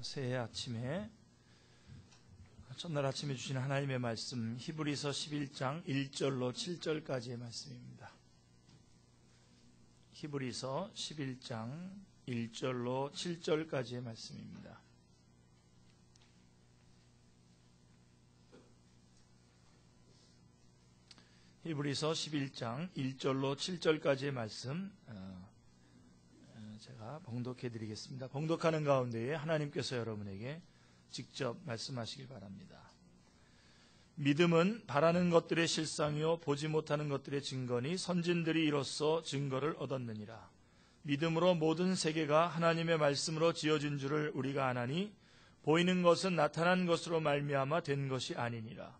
새해 아침에 첫날 아침에 주신 하나님의 말씀 히브리서 11장 1절로 7절까지의 말씀입니다. 히브리서 11장 1절로 7절까지의 말씀입니다. 히브리서 11장 1절로 7절까지의 말씀 제가 봉독해 드리겠습니다. 봉독하는 가운데에 하나님께서 여러분에게 직접 말씀하시길 바랍니다. 믿음은 바라는 것들의 실상이요 보지 못하는 것들의 증거니 선진들이 이로써 증거를 얻었느니라. 믿음으로 모든 세계가 하나님의 말씀으로 지어진 줄을 우리가 아나니 보이는 것은 나타난 것으로 말미암아 된 것이 아니니라.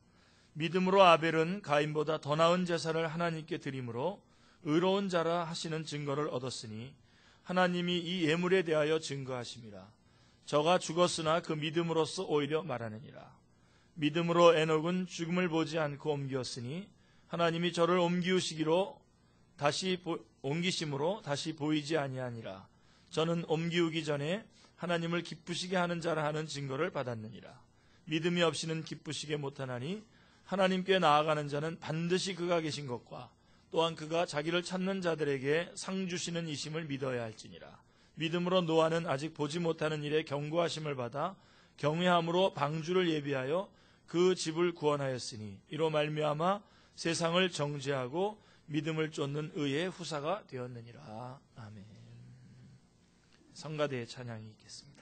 믿음으로 아벨은 가인보다 더 나은 제사를 하나님께 드림으로 의로운 자라 하시는 증거를 얻었으니 하나님이 이 예물에 대하여 증거하심이라. 저가 죽었으나 그 믿음으로써 오히려 말하느니라. 믿음으로 에녹은 죽음을 보지 않고 옮기었으니 하나님이 저를 옮기심으로 다시 보이지 아니하니라. 저는 옮기우기 전에 하나님을 기쁘시게 하는 자라 하는 증거를 받았느니라. 믿음이 없이는 기쁘시게 못하나니 하나님께 나아가는 자는 반드시 그가 계신 것과 또한 그가 자기를 찾는 자들에게 상 주시는 이심을 믿어야 할지니라. 믿음으로 노아는 아직 보지 못하는 일에 경고하심을 받아 경외함으로 방주를 예비하여 그 집을 구원하였으니 이로 말미암아 세상을 정죄하고 믿음을 쫓는 의의 후사가 되었느니라. 아멘. 성가대의 찬양이 있겠습니다.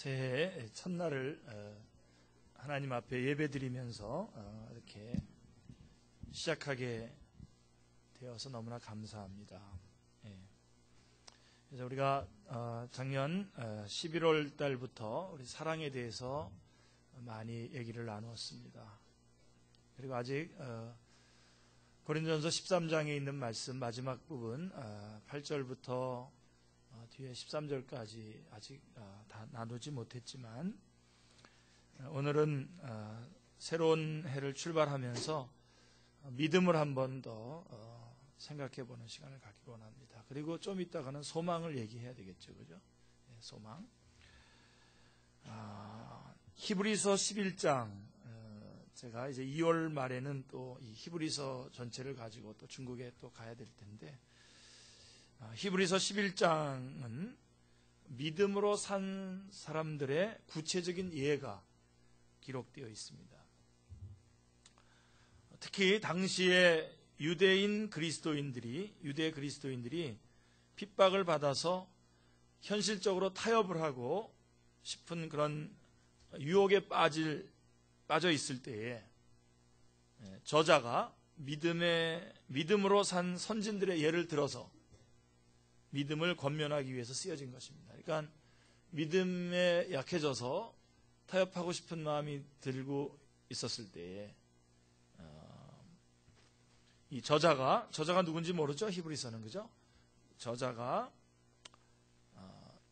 새해 첫날을 하나님 앞에 예배드리면서 이렇게 시작하게 되어서 너무나 감사합니다. 그래서 우리가 작년 11월 달부터 우리 사랑에 대해서 많이 얘기를 나누었습니다. 그리고 아직 고린도전서 13장에 있는 말씀 마지막 부분 8절부터 뒤에 13절까지 아직 다 나누지 못했지만 오늘은 새로운 해를 출발하면서 믿음을 한 번 더 생각해 보는 시간을 갖기 원합니다. 그리고 좀 이따가는 소망을 얘기해야 되겠죠, 그죠? 소망. 히브리서 11장 제가 이제 2월 말에는 또 이 히브리서 전체를 가지고 또 중국에 또 가야 될 텐데 히브리서 11장은 믿음으로 산 사람들의 구체적인 예가 기록되어 있습니다. 특히 당시에 유대 그리스도인들이 핍박을 받아서 현실적으로 타협을 하고 싶은 그런 유혹에 빠져 있을 때에 저자가 믿음으로 산 선진들의 예를 들어서 믿음을 권면하기 위해서 쓰여진 것입니다. 그러니까 믿음에 약해져서 타협하고 싶은 마음이 들고 있었을 때에 이 저자가 누군지 모르죠? 히브리서는, 그죠? 저자가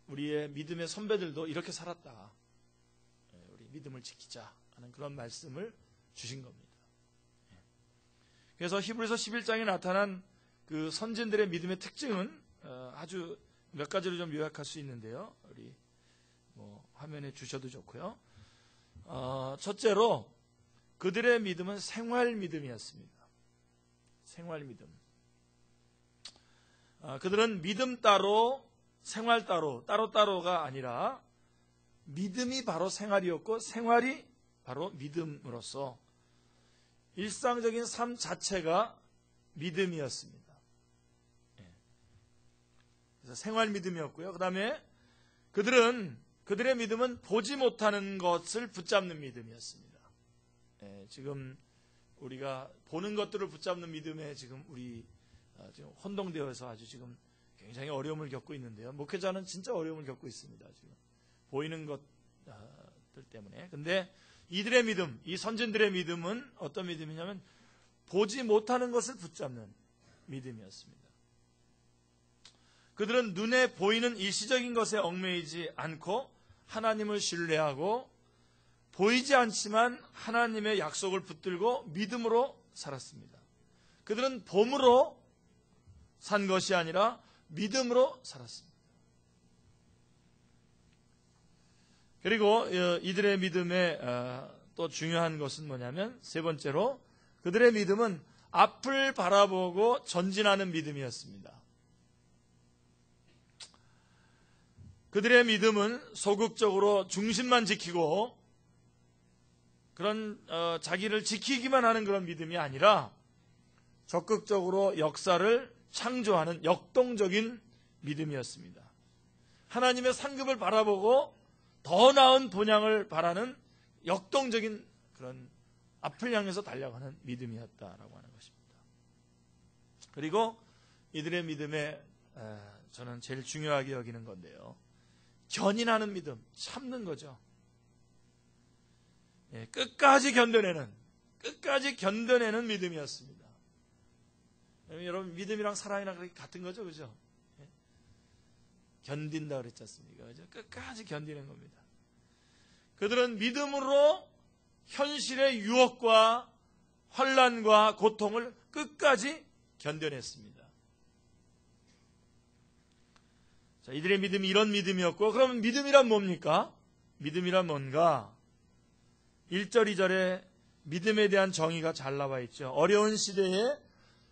우리의 믿음의 선배들도 이렇게 살았다. 우리 믿음을 지키자 하는 그런 말씀을 주신 겁니다. 그래서 히브리서 11장에 나타난 그 선진들의 믿음의 특징은 아주 몇 가지로 좀 요약할 수 있는데요. 우리 화면에 주셔도 좋고요. 첫째로 그들의 믿음은 생활 믿음이었습니다. 생활 믿음. 그들은 믿음 따로 생활 따로가 아니라 믿음이 바로 생활이었고 생활이 바로 믿음으로서 일상적인 삶 자체가 믿음이었습니다. 그래서 생활 믿음이었고요. 그 다음에 그들의 믿음은 보지 못하는 것을 붙잡는 믿음이었습니다. 지금 우리가 보는 것들을 붙잡는 믿음에 지금 우리 지금 혼동되어서 아주 지금 굉장히 어려움을 겪고 있는데요. 목회자는 진짜 어려움을 겪고 있습니다. 지금 보이는 것들 때문에. 근데 이들의 믿음, 이 선진들의 믿음은 어떤 믿음이냐면 보지 못하는 것을 붙잡는 믿음이었습니다. 그들은 눈에 보이는 일시적인 것에 얽매이지 않고 하나님을 신뢰하고 보이지 않지만 하나님의 약속을 붙들고 믿음으로 살았습니다. 그들은 봄으로 산 것이 아니라 믿음으로 살았습니다. 그리고 이들의 믿음의 또 중요한 것은 뭐냐면 세 번째로 그들의 믿음은 앞을 바라보고 전진하는 믿음이었습니다. 그들의 믿음은 소극적으로 중심만 지키고 그런 자기를 지키기만 하는 그런 믿음이 아니라 적극적으로 역사를 창조하는 역동적인 믿음이었습니다. 하나님의 상급을 바라보고 더 나은 본향을 바라는 역동적인 그런 앞을 향해서 달려가는 믿음이었다라고 하는 것입니다. 그리고 이들의 믿음에 저는 제일 중요하게 여기는 건데요. 견인하는 믿음, 참는 거죠. 끝까지 견뎌내는 믿음이었습니다. 여러분 믿음이랑 사랑이랑 그렇게 같은 거죠, 그죠? 견딘다 그랬지 않습니까? 그죠? 끝까지 견디는 겁니다. 그들은 믿음으로 현실의 유혹과 환난과 고통을 끝까지 견뎌냈습니다. 자, 이들의 믿음이 이런 믿음이었고, 그러면 믿음이란 뭡니까? 믿음이란 뭔가? 1절, 2절에 믿음에 대한 정의가 잘 나와 있죠. 어려운 시대에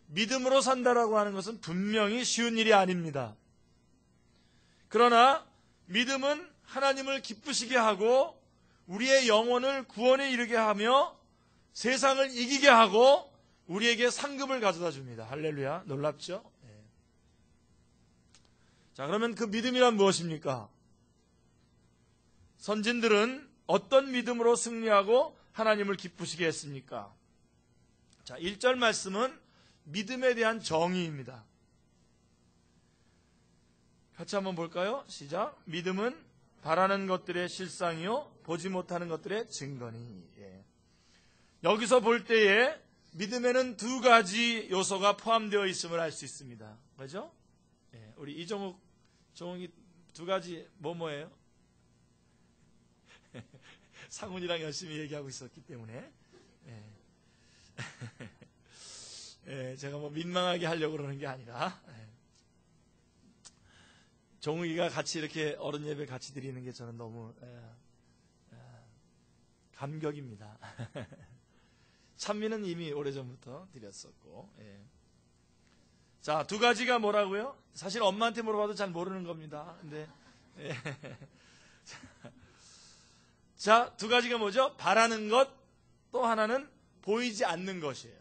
믿음으로 산다라고 하는 것은 분명히 쉬운 일이 아닙니다. 그러나 믿음은 하나님을 기쁘시게 하고 우리의 영혼을 구원에 이르게 하며 세상을 이기게 하고 우리에게 상급을 가져다 줍니다. 할렐루야. 놀랍죠? 자, 그러면 그 믿음이란 무엇입니까? 선진들은 어떤 믿음으로 승리하고 하나님을 기쁘시게 했습니까? 자, 1절 말씀은 믿음에 대한 정의입니다. 같이 한번 볼까요? 시작. 믿음은 바라는 것들의 실상이요 보지 못하는 것들의 증거니. 예. 여기서 볼 때에 믿음에는 두 가지 요소가 포함되어 있음을 알 수 있습니다. 그죠? 예. 우리 이종욱이 두 가지 뭐예요? 상훈이랑 열심히 얘기하고 있었기 때문에. 예. 예, 제가 뭐 민망하게 하려고 그러는 게 아니라, 예. 종욱이가 같이 이렇게 어른 예배 같이 드리는 게 저는 너무 감격입니다. 찬미는 이미 오래전부터 드렸었고. 예. 자, 두 가지가 뭐라고요? 사실 엄마한테 물어봐도 잘 모르는 겁니다. 근데 예. 자, 두 가지가 뭐죠? 바라는 것, 또 하나는 보이지 않는 것이에요.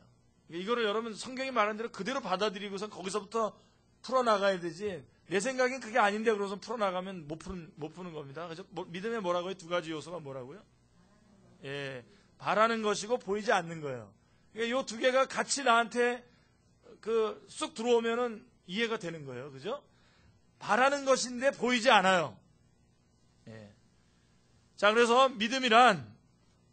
이거를 여러분 성경이 말한 대로 그대로 받아들이고서 거기서부터 풀어나가야 되지, 내 생각엔 그게 아닌데 그러고서 풀어나가면 못 푸는 겁니다. 그죠? 믿음에 뭐라고요? 두 가지 요소가 뭐라고요? 예, 바라는 것이고 보이지 않는 거예요. 그러니까 이 두 개가 같이 나한테 쑥 들어오면은 이해가 되는 거예요. 그죠? 바라는 것인데 보이지 않아요. 예. 자, 그래서 믿음이란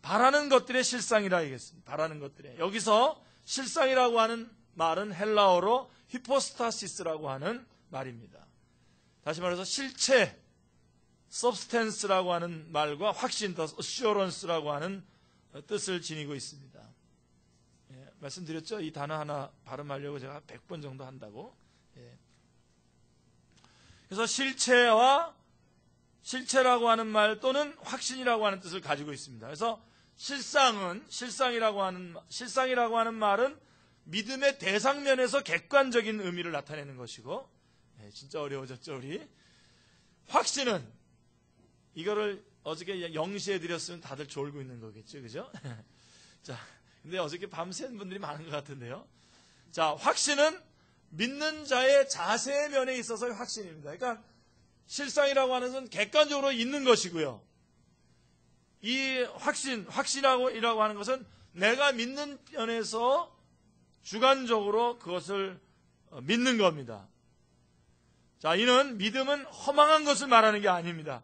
바라는 것들의 실상이라 얘기했습니다. 바라는 것들의. 여기서 실상이라고 하는 말은 헬라어로 히포스타시스라고 하는 말입니다. 다시 말해서 실체, substance라고 하는 말과 확신, assurance라고 하는 뜻을 지니고 있습니다. 예, 말씀드렸죠? 이 단어 하나 발음하려고 제가 100번 정도 한다고. 예. 그래서 실체라고 하는 말 또는 확신이라고 하는 뜻을 가지고 있습니다. 그래서 실상이라고 하는 말은 믿음의 대상면에서 객관적인 의미를 나타내는 것이고, 예, 진짜 어려워졌죠, 우리. 확신은, 이거를 어저께 영시해 드렸으면 다들 졸고 있는 거겠죠, 그죠? 자, 근데 어저께 밤샌 분들이 많은 것 같은데요. 자, 확신은 믿는 자의 자세의 면에 있어서의 확신입니다. 그러니까 실상이라고 하는 것은 객관적으로 있는 것이고요. 이 확신이라고 하는 것은 내가 믿는 면에서 주관적으로 그것을 믿는 겁니다. 자, 이는 믿음은 허망한 것을 말하는 게 아닙니다.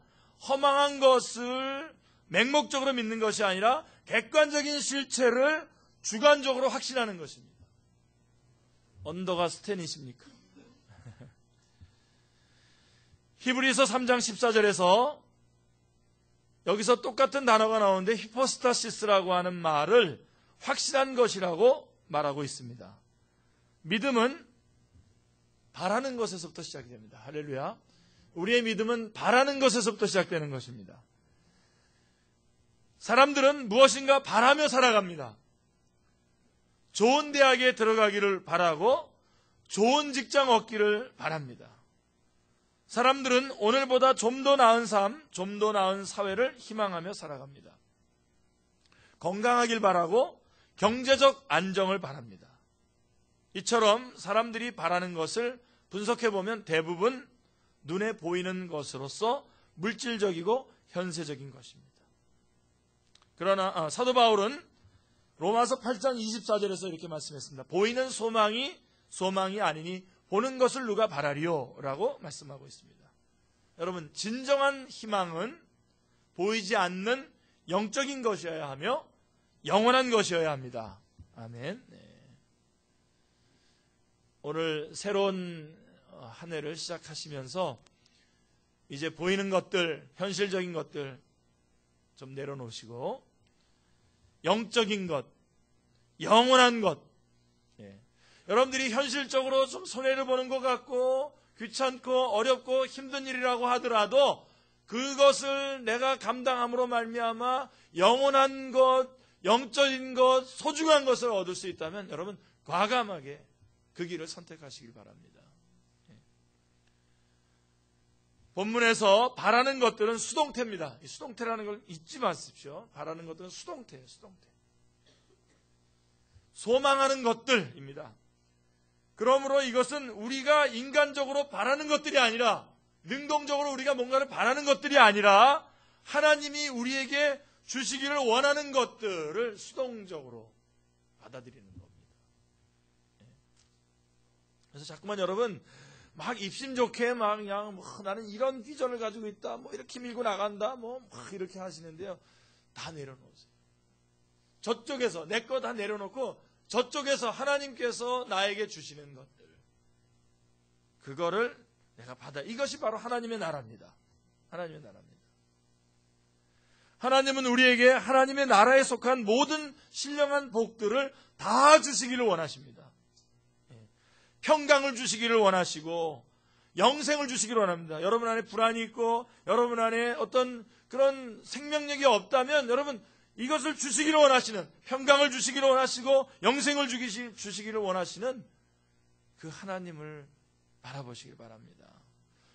허망한 것을 맹목적으로 믿는 것이 아니라 객관적인 실체를 주관적으로 확신하는 것입니다. 언더가 스탠이십니까? 히브리서 3장 14절에서 여기서 똑같은 단어가 나오는데 히포스타시스라고 하는 말을 확실한 것이라고 말하고 있습니다. 믿음은 바라는 것에서부터 시작이 됩니다. 할렐루야. 우리의 믿음은 바라는 것에서부터 시작되는 것입니다. 사람들은 무엇인가 바라며 살아갑니다. 좋은 대학에 들어가기를 바라고 좋은 직장 얻기를 바랍니다. 사람들은 오늘보다 좀 더 나은 삶, 좀 더 나은 사회를 희망하며 살아갑니다. 건강하길 바라고 경제적 안정을 바랍니다. 이처럼 사람들이 바라는 것을 분석해보면 대부분 눈에 보이는 것으로서 물질적이고 현세적인 것입니다. 그러나 사도 바울은 로마서 8장 24절에서 이렇게 말씀했습니다. 보이는 소망이 아니니 보는 것을 누가 바라리요? 라고 말씀하고 있습니다. 여러분, 진정한 희망은 보이지 않는 영적인 것이어야 하며 영원한 것이어야 합니다. 아멘. 네. 오늘 새로운 한 해를 시작하시면서 이제 보이는 것들, 현실적인 것들 좀 내려놓으시고 영적인 것, 영원한 것, 예. 여러분들이 현실적으로 좀 손해를 보는 것 같고 귀찮고 어렵고 힘든 일이라고 하더라도 그것을 내가 감당함으로 말미암아 영원한 것, 영적인 것, 소중한 것을 얻을 수 있다면 여러분 과감하게 그 길을 선택하시길 바랍니다. 본문에서 바라는 것들은 수동태입니다. 이 수동태라는 걸 잊지 마십시오. 바라는 것들은 수동태예요. 수동태. 소망하는 것들입니다. 그러므로 이것은 우리가 인간적으로 바라는 것들이 아니라, 능동적으로 우리가 뭔가를 바라는 것들이 아니라 하나님이 우리에게 주시기를 원하는 것들을 수동적으로 받아들이는 겁니다. 그래서 자꾸만 여러분 막 입심 좋게 막 그냥 나는 이런 비전을 가지고 있다, 이렇게 밀고 나간다, 막 이렇게 하시는데요. 다 내려놓으세요. 저쪽에서 내 거 다 내려놓고 저쪽에서 하나님께서 나에게 주시는 것들, 그거를 내가 받아. 이것이 바로 하나님의 나라입니다. 하나님의 나라입니다. 하나님은 우리에게 하나님의 나라에 속한 모든 신령한 복들을 다 주시기를 원하십니다. 평강을 주시기를 원하시고 영생을 주시기를 원합니다. 여러분 안에 불안이 있고 여러분 안에 어떤 그런 생명력이 없다면 여러분 이것을 주시기를 원하시는, 평강을 주시기를 원하시고 영생을 주시기를 원하시는 그 하나님을 바라보시길 바랍니다.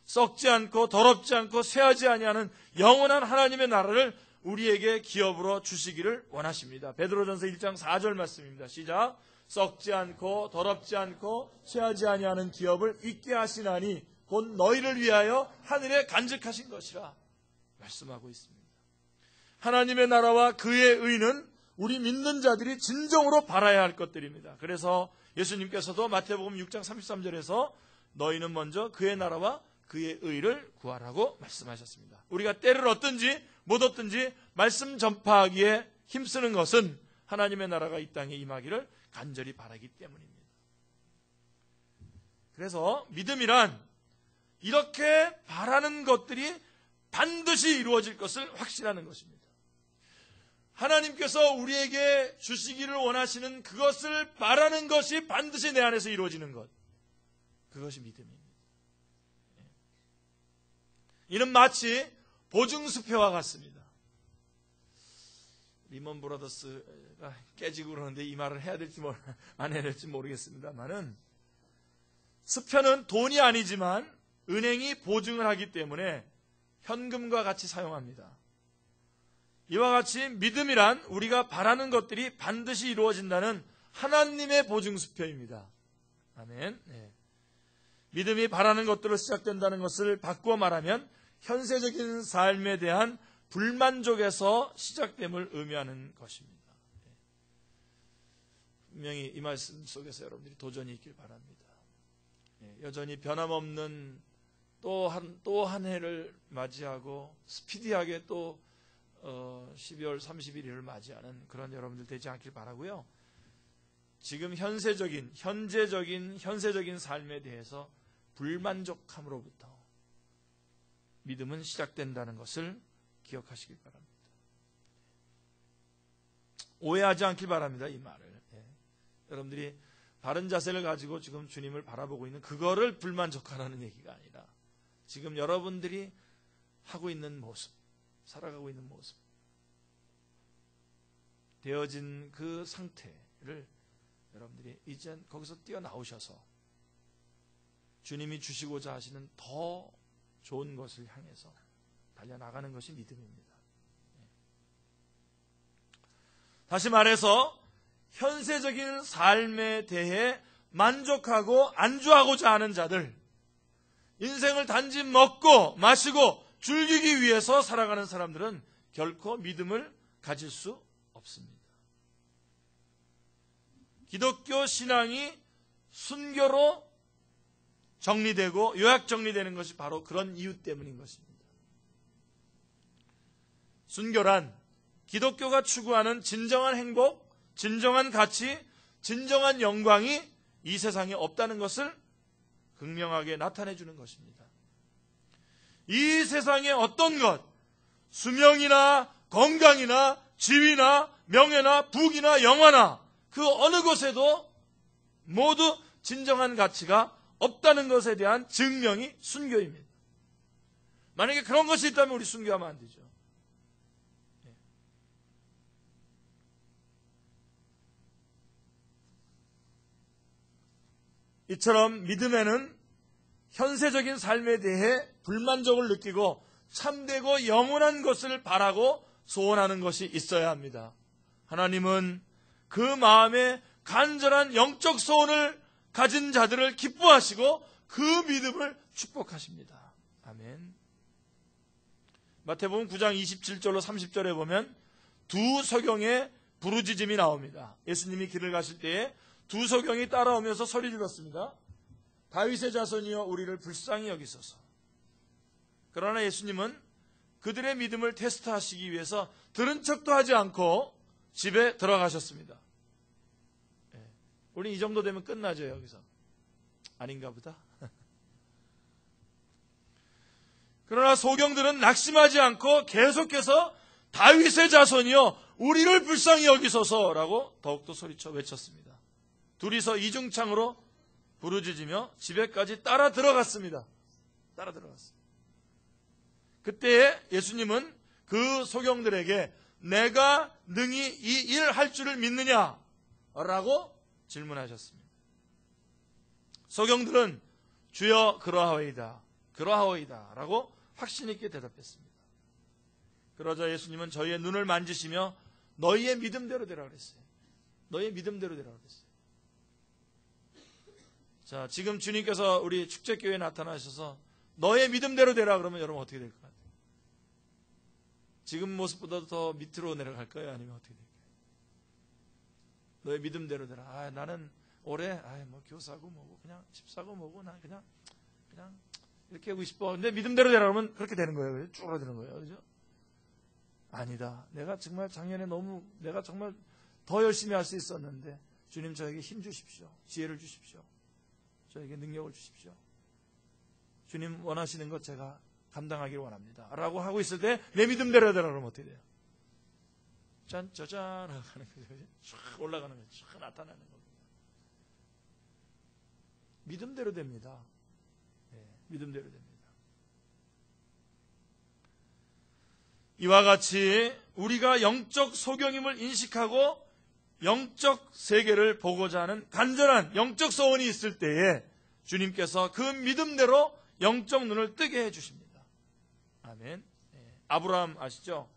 썩지 않고 더럽지 않고 쇠하지 아니하는 영원한 하나님의 나라를 우리에게 기업으로 주시기를 원하십니다. 베드로전서 1장 4절 말씀입니다. 시작. 썩지 않고 더럽지 않고 쇠하지 아니하는 기업을 있게 하시나니 곧 너희를 위하여 하늘에 간직하신 것이라 말씀하고 있습니다. 하나님의 나라와 그의 의는 우리 믿는 자들이 진정으로 바라야 할 것들입니다. 그래서 예수님께서도 마태복음 6장 33절에서 너희는 먼저 그의 나라와 그의 의를 구하라고 말씀하셨습니다. 우리가 때를 얻든지 못 얻든지 말씀 전파하기에 힘쓰는 것은 하나님의 나라가 이 땅에 임하기를 간절히 바라기 때문입니다. 그래서 믿음이란 이렇게 바라는 것들이 반드시 이루어질 것을 확신하는 것입니다. 하나님께서 우리에게 주시기를 원하시는 그것을 바라는 것이 반드시 내 안에서 이루어지는 것, 그것이 믿음입니다. 이는 마치 보증수표와 같습니다. 리먼 브라더스가 깨지고 그러는데 이 말을 해야 될지 안 해야 될지 모르겠습니다만은, 수표는 돈이 아니지만 은행이 보증을 하기 때문에 현금과 같이 사용합니다. 이와 같이 믿음이란 우리가 바라는 것들이 반드시 이루어진다는 하나님의 보증수표입니다. 아멘. 네. 믿음이 바라는 것들로 시작된다는 것을 바꾸어 말하면 현세적인 삶에 대한 불만족에서 시작됨을 의미하는 것입니다. 분명히 이 말씀 속에서 여러분들이 도전이 있길 바랍니다. 여전히 변함없는 또 한 해를 맞이하고 스피디하게 또 12월 31일을 맞이하는 그런 여러분들 되지 않길 바라고요. 지금 현재적인 삶에 대해서 불만족함으로부터 믿음은 시작된다는 것을 기억하시길 바랍니다. 오해하지 않길 바랍니다. 이 말을. 여러분들이 바른 자세를 가지고 지금 주님을 바라보고 있는 그거를 불만족하라는 얘기가 아니라 지금 여러분들이 하고 있는 모습, 살아가고 있는 모습, 되어진 그 상태를 여러분들이 이제 거기서 뛰어나오셔서 주님이 주시고자 하시는 더 좋은 것을 향해서 달려나가는 것이 믿음입니다. 다시 말해서 현세적인 삶에 대해 만족하고 안주하고자 하는 자들, 인생을 단지 먹고 마시고 즐기기 위해서 살아가는 사람들은 결코 믿음을 가질 수 없습니다. 기독교 신앙이 순교로 정리되고 요약 정리되는 것이 바로 그런 이유 때문인 것입니다. 순교란 기독교가 추구하는 진정한 행복, 진정한 가치, 진정한 영광이 이 세상에 없다는 것을 극명하게 나타내 주는 것입니다. 이 세상의 어떤 것, 수명이나 건강이나 지위나 명예나 부귀나 영화나 그 어느 것에도 모두 진정한 가치가 없다는 것에 대한 증명이 순교입니다. 만약에 그런 것이 있다면 우리 순교하면 안 되죠. 이처럼 믿음에는 현세적인 삶에 대해 불만족을 느끼고 참되고 영원한 것을 바라고 소원하는 것이 있어야 합니다. 하나님은 그 마음에 간절한 영적 소원을 가진 자들을 기뻐하시고 그 믿음을 축복하십니다. 아멘. 마태복음 9장 27절로 30절에 보면 두 소경의 부르짖음이 나옵니다. 예수님이 길을 가실 때에 두 소경이 따라오면서 소리 질렀습니다. 다윗의 자손이여 우리를 불쌍히 여기소서. 그러나 예수님은 그들의 믿음을 테스트하시기 위해서 들은 척도 하지 않고 집에 들어가셨습니다. 우리 이 정도 되면 끝나죠, 여기서. 아닌가 보다. 그러나 소경들은 낙심하지 않고 계속해서 다윗의 자손이여 우리를 불쌍히 여기소서라고 더욱더 소리쳐 외쳤습니다. 둘이서 이중창으로 부르짖으며 집에까지 따라 들어갔습니다. 따라 들어갔습니다. 그때 예수님은 그 소경들에게 내가 능히 이 일 할 줄을 믿느냐라고 질문하셨습니다. 소경들은 주여 그러하오이다, 그러하오이다 라고 확신 있게 대답했습니다. 그러자 예수님은 저희의 눈을 만지시며 너희의 믿음대로 되라 그랬어요. 너희의 믿음대로 되라 그랬어요. 자, 지금 주님께서 우리 축제교회에 나타나셔서 너의 믿음대로 되라 그러면 여러분 어떻게 될 것 같아요? 지금 모습보다 더 밑으로 내려갈까요? 아니면 어떻게 될까요? 너의 믿음대로 되라. 나는 올해 뭐 교사고 뭐고 그냥 집사고 뭐고 난 그냥 이렇게 하고 싶어. 근데 믿음대로 되라 그러면 그렇게 되는 거예요. 쭈그러드는 거예요. 그죠? 아니다. 내가 정말 작년에 내가 정말 더 열심히 할 수 있었는데 주님 저에게 힘 주십시오. 지혜를 주십시오. 저에게 능력을 주십시오. 주님 원하시는 것 제가 감당하기를 원합니다. 라고 하고 있을 때 내 믿음대로 되라 그러면 어떻게 돼요? 짠짜잔 하고 가는 거죠. 쫙 올라가는 거죠. 쫙 나타나는 겁니다. 믿음대로 됩니다. 네, 믿음대로 됩니다. 이와 같이 우리가 영적 소경임을 인식하고 영적 세계를 보고자 하는 간절한 영적 소원이 있을 때에 주님께서 그 믿음대로 영적 눈을 뜨게 해주십니다. 아멘. 아브라함 아시죠?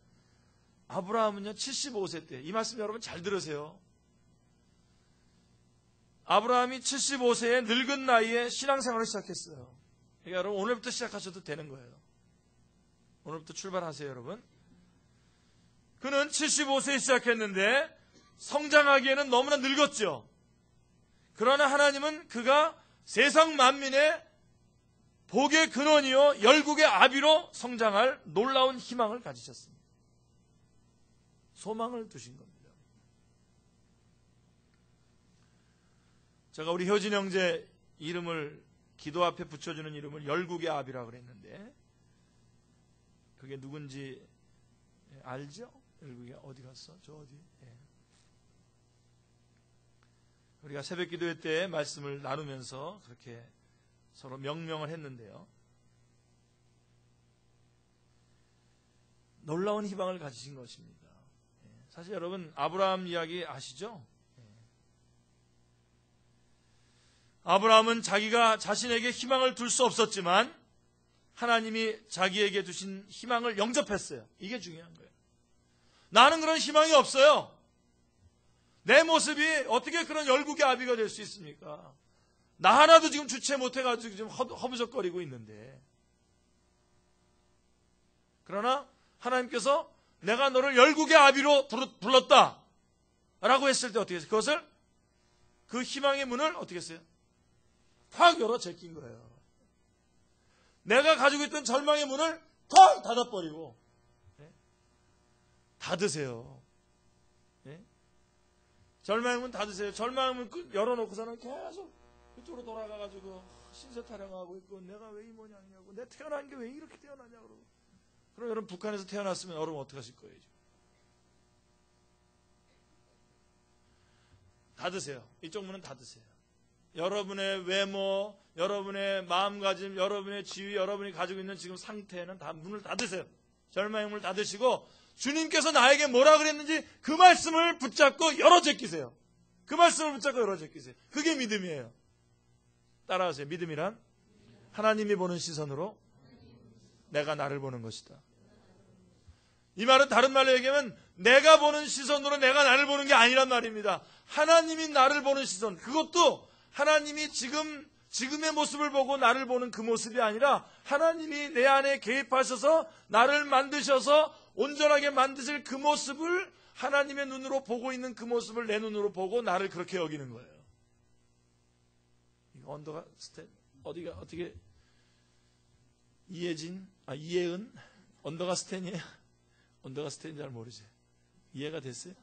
아브라함은요 75세 때, 이 말씀 여러분 잘 들으세요. 아브라함이 75세의 늙은 나이에 신앙생활을 시작했어요. 그러니까 여러분 오늘부터 시작하셔도 되는 거예요. 오늘부터 출발하세요, 여러분. 그는 75세에 시작했는데 성장하기에는 너무나 늙었죠. 그러나 하나님은 그가 세상 만민의 복의 근원이요 열국의 아비로 성장할 놀라운 희망을 가지셨습니다. 소망을 두신 겁니다. 제가 우리 효진 형제 이름을 기도 앞에 붙여주는 이름을 열국의 아비라고 그랬는데 그게 누군지 알죠? 열국이 어디 갔어? 저 어디? 우리가 새벽 기도회 때 말씀을 나누면서 그렇게 서로 명명을 했는데요. 놀라운 희망을 가지신 것입니다. 사실 여러분 아브라함 이야기 아시죠? 아브라함은 자기가 자신에게 희망을 둘 수 없었지만 하나님이 자기에게 두신 희망을 영접했어요. 이게 중요한 거예요. 나는 그런 희망이 없어요. 내 모습이 어떻게 그런 열국의 아비가 될 수 있습니까? 나 하나도 지금 주체 못해가지고 지금 허부적거리고 있는데. 그러나 하나님께서 내가 너를 열국의 아비로 불렀다 라고 했을 때 어떻게 했어요? 그것을 그 희망의 문을 어떻게 했어요? 확 열어 제낀 거예요. 내가 가지고 있던 절망의 문을 탁 닫아버리고 닫으세요. 절망의 문 닫으세요. 절망의 문 열어놓고서는 계속 그쪽으로 돌아가가지고 신세 타령하고 있고 내가 왜 이 모양이냐고 내 태어난 게 왜 이렇게 태어나냐고 그럼 여러분 북한에서 태어났으면 여러분 어떻게 하실 거예요? 닫으세요. 이쪽 문은 닫으세요. 여러분의 외모, 여러분의 마음가짐, 여러분의 지위, 여러분이 가지고 있는 지금 상태는 다 문을 닫으세요. 절망의 문을 닫으시고 주님께서 나에게 뭐라 그랬는지 그 말씀을 붙잡고 열어 제끼세요. 그 말씀을 붙잡고 열어 제끼세요. 그게 믿음이에요. 따라하세요. 믿음이란 하나님이 보는 시선으로 내가 나를 보는 것이다. 이 말은 다른 말로 얘기하면 내가 보는 시선으로 내가 나를 보는 게 아니란 말입니다. 하나님이 나를 보는 시선, 그것도 하나님이 지금 지금의 모습을 보고 나를 보는 그 모습이 아니라 하나님이 내 안에 개입하셔서 나를 만드셔서 온전하게 만드실 그 모습을 하나님의 눈으로 보고 있는 그 모습을 내 눈으로 보고 나를 그렇게 여기는 거예요. 이거 언더가 스탠 어디가 어떻게 이해은 언더가 스탠이에요? 언더가 스탠인 잘 모르지. 이해가 됐어요?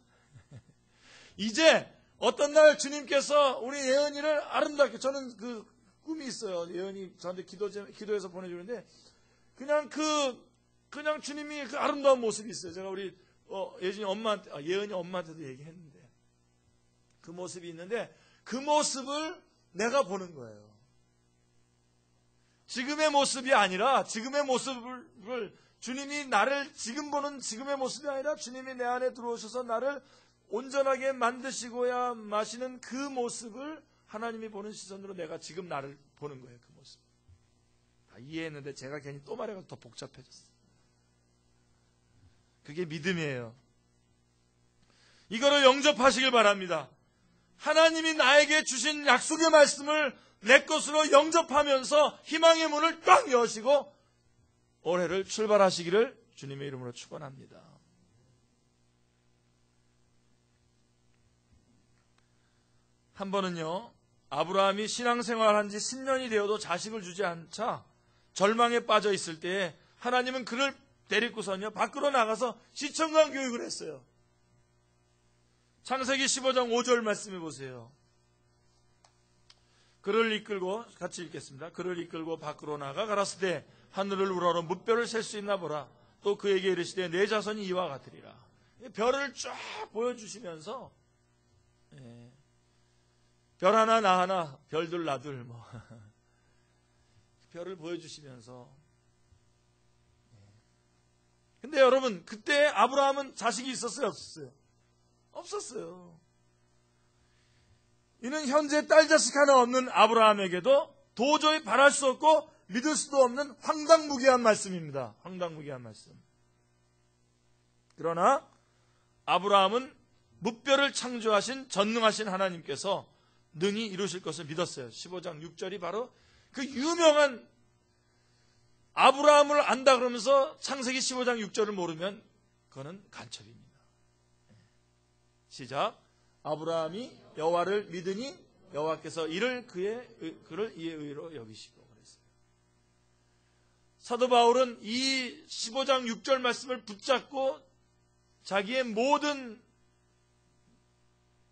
이제 어떤 날 주님께서 우리 예은이를 아름답게, 저는 그 꿈이 있어요. 예은이 저한테 기도해서 보내주는데 그냥 주님이 그 아름다운 모습이 있어요. 제가 우리 예은이 엄마한테도 얘기했는데 그 모습이 있는데 그 모습을 내가 보는 거예요. 지금의 모습이 아니라 지금의 모습을 주님이 나를 지금 보는 지금의 모습이 아니라 주님이 내 안에 들어오셔서 나를 온전하게 만드시고야 마시는 그 모습을 하나님이 보는 시선으로 내가 지금 나를 보는 거예요. 그 모습. 다 이해했는데 제가 괜히 또 말해서 더 복잡해졌어요. 그게 믿음이에요. 이거를 영접하시길 바랍니다. 하나님이 나에게 주신 약속의 말씀을 내 것으로 영접하면서 희망의 문을 꽉 여시고 올해를 출발하시기를 주님의 이름으로 축원합니다. 한 번은요, 아브라함이 신앙생활한 지 10년이 되어도 자식을 주지 않자 절망에 빠져 있을 때에 하나님은 그를 데리고서는요 밖으로 나가서 시청관 교육을 했어요. 창세기 15장 5절 말씀해 보세요. 그를 이끌고, 같이 읽겠습니다. 그를 이끌고 밖으로 나가 가라사대 하늘을 우러러 무별을 셀 수 있나 보라. 또 그에게 이르시되 내 자손이 이와 같으리라. 별을 쫙 보여주시면서 별 하나 나 하나 별들 나둘 별을 보여주시면서. 근데 여러분, 그때 아브라함은 자식이 있었어요, 없었어요? 없었어요. 이는 현재 딸 자식 하나 없는 아브라함에게도 도저히 바랄 수 없고 믿을 수도 없는 황당무계한 말씀입니다. 황당무계한 말씀. 그러나 아브라함은 무별을 창조하신 전능하신 하나님께서 능히 이루실 것을 믿었어요. 15장 6절이 바로 그 유명한, 아브라함을 안다 그러면서 창세기 15장 6절을 모르면 그거는 간첩입니다. 시작. 아브라함이 여호와를 믿으니 여호와께서 그를 이의 의로 여기시고 그랬어요. 사도 바울은 이 15장 6절 말씀을 붙잡고 자기의 모든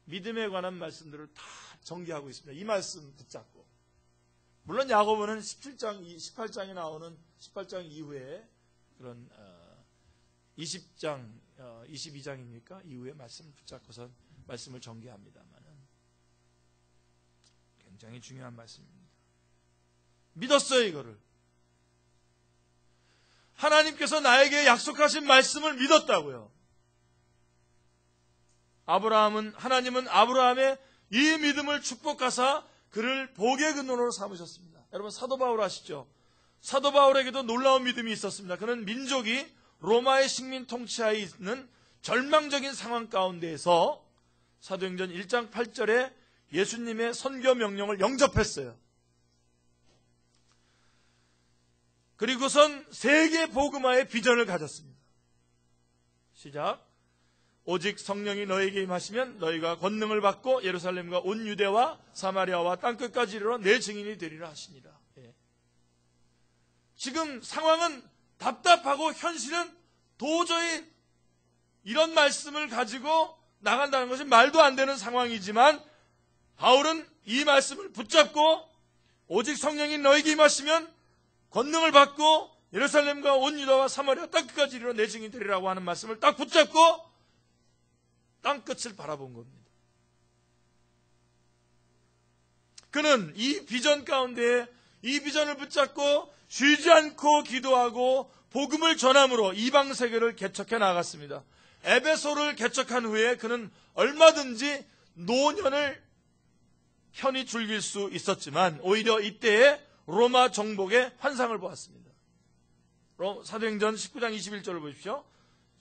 믿음에 관한 말씀들을 다 전개하고 있습니다. 이 말씀 붙잡고. 물론 야고보는 18장에 나오는 18장 이후에 그런 20장, 22장입니까? 이후에 말씀을 붙잡고서 말씀을 전개합니다만 굉장히 중요한 말씀입니다. 믿었어요, 이거를. 하나님께서 나에게 약속하신 말씀을 믿었다고요. 하나님은 아브라함의 이 믿음을 축복하사 그를 복의 근원으로 삼으셨습니다. 여러분, 사도 바울 아시죠? 사도 바울에게도 놀라운 믿음이 있었습니다. 그는 민족이 로마의 식민 통치하에 있는 절망적인 상황 가운데에서 사도행전 1장 8절에 예수님의 선교 명령을 영접했어요. 그리고선 세계 복음화의 비전을 가졌습니다. 시작. 오직 성령이 너에게 임하시면 너희가 권능을 받고 예루살렘과 온 유대와 사마리아와 땅끝까지 이르러 내 증인이 되리라 하시니라. 지금 상황은 답답하고 현실은 도저히 이런 말씀을 가지고 나간다는 것이 말도 안 되는 상황이지만 바울은 이 말씀을 붙잡고 오직 성령이 너에게 임하시면 권능을 받고 예루살렘과 온 유다와 사마리아 땅끝까지 이르러 내 증인이 되리라고 하는 말씀을 딱 붙잡고 땅끝을 바라본 겁니다. 그는 이 비전 가운데 이 비전을 붙잡고 쉬지 않고 기도하고 복음을 전함으로 이방 세계를 개척해 나갔습니다. 에베소를 개척한 후에 그는 얼마든지 노년을 편히 즐길 수 있었지만 오히려 이때에 로마 정복의 환상을 보았습니다. 사도행전 19장 21절을 보십시오.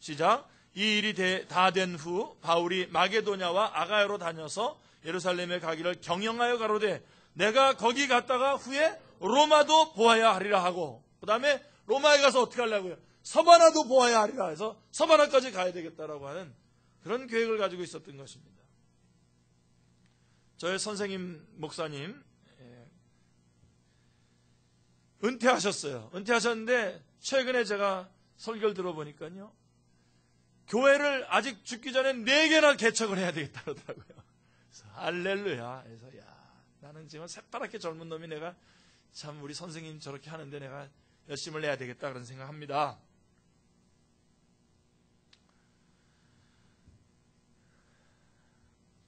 시작. 이 일이 다 된 후 바울이 마게도냐와 아가야로 다녀서 예루살렘에 가기를 경영하여 가로되 내가 거기 갔다가 후에 로마도 보아야 하리라 하고, 그 다음에 로마에 가서 어떻게 하려고요? 서바나도 보아야 하리라 해서 서바나까지 가야 되겠다라고 하는 그런 계획을 가지고 있었던 것입니다. 저의 선생님 목사님 은퇴하셨어요. 은퇴하셨는데 최근에 제가 설교를 들어보니까요, 교회를 아직 죽기 전에 4개나 개척을 해야 되겠다 그러더라고요. 그래서 할렐루야. 그래서 나는 지금 새파랗게 젊은 놈이 내가 참 우리 선생님 저렇게 하는데 내가 열심을 내야 되겠다 그런 생각합니다.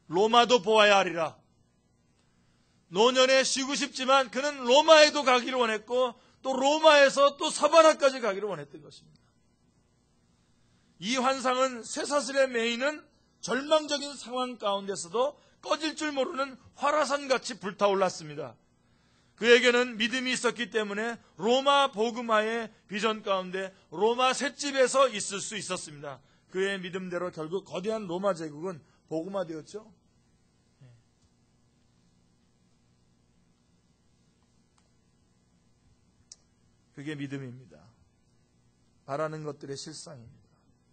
로마도 보아야 하리라. 노년에 쉬고 싶지만 그는 로마에도 가기를 원했고, 또 로마에서 또 서바나까지 가기를 원했던 것입니다. 이 환상은 쇠사슬의 메이는 절망적인 상황 가운데서도 꺼질 줄 모르는 화라산같이 불타올랐습니다. 그에게는 믿음이 있었기 때문에 로마 복음화의 비전 가운데 로마 셋집에서 있을 수 있었습니다. 그의 믿음대로 결국 거대한 로마 제국은 복음화되었죠. 그게 믿음입니다. 바라는 것들의 실상입니다.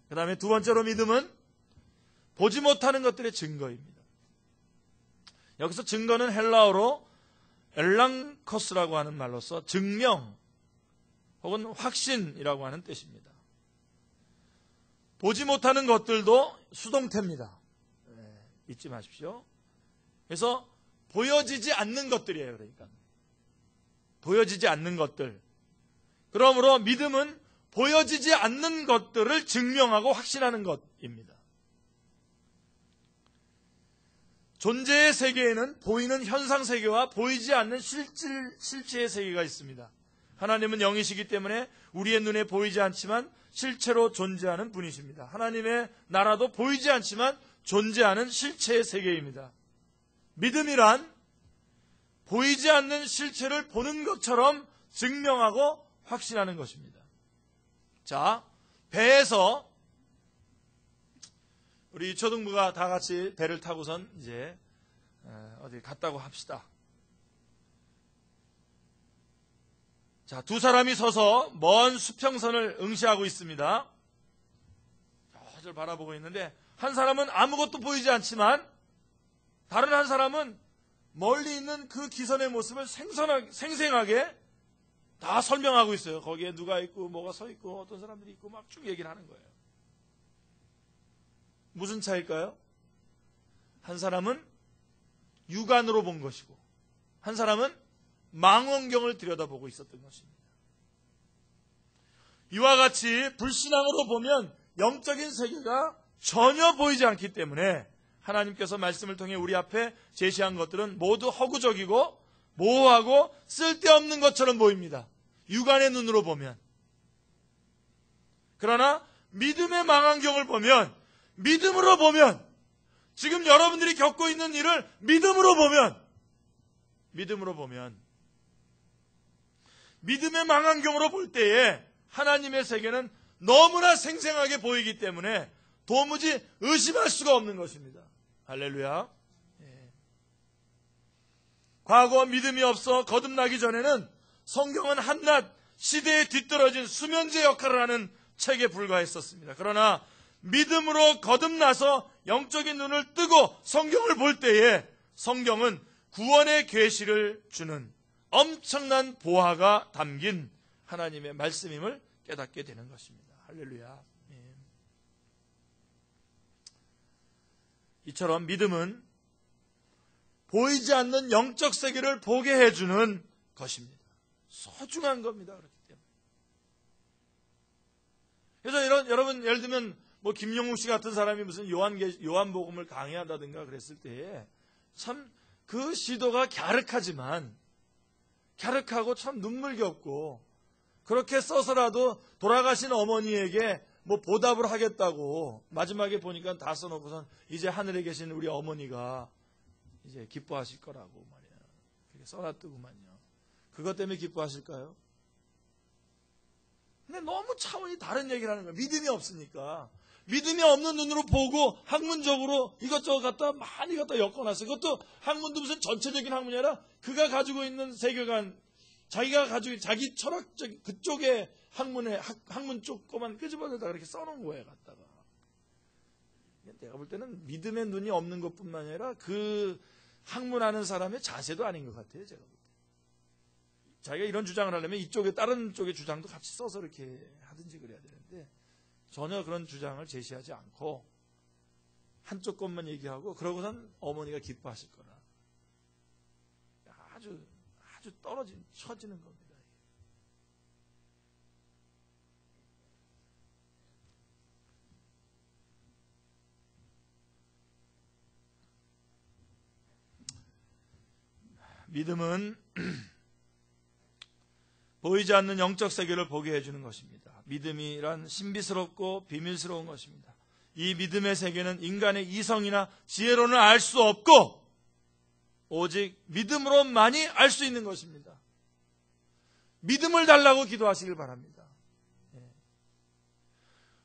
그 다음에 두 번째로 믿음은 보지 못하는 것들의 증거입니다. 여기서 증거는 헬라어로 엘랑커스라고 하는 말로서 증명 혹은 확신이라고 하는 뜻입니다. 보지 못하는 것들도 수동태입니다. 잊지 마십시오. 그래서 보여지지 않는 것들이에요. 그러니까 보여지지 않는 것들. 그러므로 믿음은 보여지지 않는 것들을 증명하고 확신하는 것입니다. 존재의 세계에는 보이는 현상 세계와 보이지 않는 실체의 세계가 있습니다. 하나님은 영이시기 때문에 우리의 눈에 보이지 않지만 실체로 존재하는 분이십니다. 하나님의 나라도 보이지 않지만 존재하는 실체의 세계입니다. 믿음이란 보이지 않는 실체를 보는 것처럼 증명하고 확신하는 것입니다. 자, 배에서 우리 초등부가 다 같이 배를 타고선 이제 어디 갔다고 합시다. 자, 두 사람이 서서 먼 수평선을 응시하고 있습니다. 저를 바라보고 있는데 한 사람은 아무것도 보이지 않지만 다른 한 사람은 멀리 있는 그 기선의 모습을 생생하게 다 설명하고 있어요. 거기에 누가 있고 뭐가 서 있고 어떤 사람들이 있고 막 쭉 얘기를 하는 거예요. 무슨 차일까요? 한 사람은 육안으로 본 것이고 한 사람은 망원경을 들여다보고 있었던 것입니다. 이와 같이 불신앙으로 보면 영적인 세계가 전혀 보이지 않기 때문에 하나님께서 말씀을 통해 우리 앞에 제시한 것들은 모두 허구적이고 모호하고 쓸데없는 것처럼 보입니다. 육안의 눈으로 보면. 그러나 믿음의 망원경을 보면, 믿음으로 보면, 지금 여러분들이 겪고 있는 일을 믿음으로 보면, 믿음의 망원경으로 볼 때에 하나님의 세계는 너무나 생생하게 보이기 때문에 도무지 의심할 수가 없는 것입니다. 할렐루야. 과거 믿음이 없어 거듭나기 전에는 성경은 한낱 시대에 뒤떨어진 수면제 역할을 하는 책에 불과했었습니다. 그러나 믿음으로 거듭나서 영적인 눈을 뜨고 성경을 볼 때에 성경은 구원의 계시를 주는 엄청난 보화가 담긴 하나님의 말씀임을 깨닫게 되는 것입니다. 할렐루야. 이처럼 믿음은 보이지 않는 영적 세계를 보게 해주는 것입니다. 소중한 겁니다. 그렇기 때문에. 그래서 여러분 예를 들면 뭐 김용욱 씨 같은 사람이 무슨 요한복음을 강의한다든가 그랬을 때에 참 그 시도가 갸륵하고 참 눈물겹고 그렇게 써서라도 돌아가신 어머니에게 뭐 보답을 하겠다고 마지막에 보니까 다 써놓고선 이제 하늘에 계신 우리 어머니가 이제 기뻐하실 거라고 말이야. 그렇게 써놨더구만요. 그것 때문에 기뻐하실까요? 근데 너무 차원이 다른 얘기를 하는 거예요. 믿음이 없으니까. 믿음이 없는 눈으로 보고 학문적으로 이것저것 갖다 많이 갖다 엮어놨어요. 그것도 학문도 무슨 전체적인 학문이 아니라 그가 가지고 있는 세계관, 자기가 가지고 자기 철학적 그쪽의 학문 쪽 것만 끄집어내다 그렇게 써놓은 거예요. 갖다가. 내가 볼 때는 믿음의 눈이 없는 것뿐만 아니라 그 학문하는 사람의 자세도 아닌 것 같아요. 제가 볼 때. 자기가 이런 주장을 하려면 이쪽에 다른 쪽의 주장도 같이 써서 이렇게 하든지 그래야 되는데 전혀 그런 주장을 제시하지 않고 한쪽 것만 얘기하고 그러고선 어머니가 기뻐하실 거라. 아주 처지는 겁니다. 믿음은 보이지 않는 영적 세계를 보게 해주는 것입니다. 믿음이란 신비스럽고 비밀스러운 것입니다. 이 믿음의 세계는 인간의 이성이나 지혜로는 알 수 없고 오직 믿음으로만이 알 수 있는 것입니다. 믿음을 달라고 기도하시길 바랍니다.